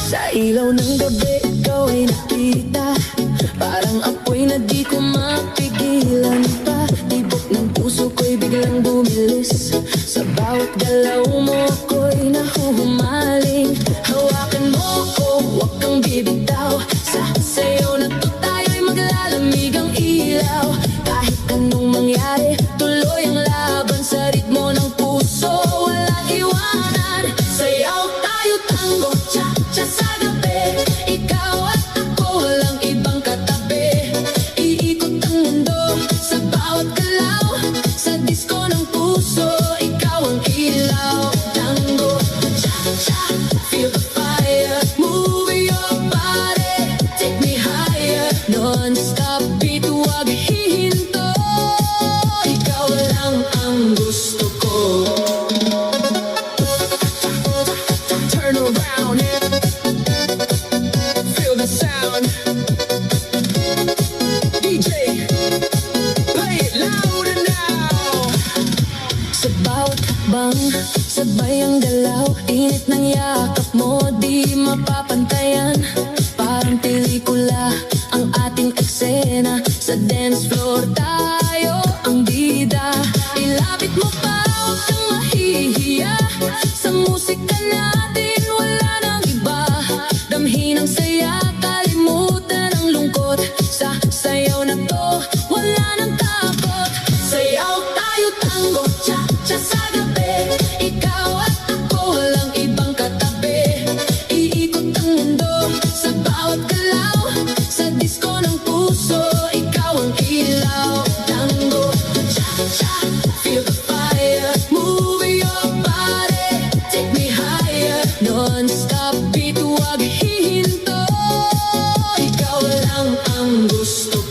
Sa ilaw ng gabi, ikaw ay nakita. Parang apoy na di ko mapigilan pa. Tibok ng puso ko'y biglang bumilis. Sa bawat galaw mo ako'y nahuhumaling. Hawakan mo ko, huwag kang bibitaw. Sa sayo na to tayo'y maglalamig ang ilaw. Kahit anong mangyari, tuloy ang laban sa ritmo ng puso. Walang iwanan, sayaw tayo tango, cha-cha sa gabi. Ikaw at ako, walang ibang katabi. Iikot ang mundo sa bawat galaw. Sa disco ng puso, ikaw ang ilaw. Tango, cha-cha, feel the fire. Move your body, take me higher. Non-stop beat, huwag hihinto. Ikaw lang ang gusto ko. Turn around, feel the sound. DJ, play it louder now. Sa bawat hakbang, sabay ang galaw. Init ng yakap mo, di mapapantayan. Parang pelikula ang ating eksena. Sa dance floor tayo ang bida. Ilapit mo pa, huwag kang mahihiya. Sa musika natin wala nang iba. Damhin ang saya, kalimutan ang lungkot. Sa sayaw na to, wala nang takot. Sayaw tayo tango, cha-cha sa gabi. Ikaw at ako, walang ibang katabi. Iikot ang mundo sa bawat galaw. Sa disco ng puso, ikaw ang ilaw. Tango, cha-cha, feel the fire. Move your body, take me higher. Non-stop beat, huwag hihinto. Ikaw lang ang gusto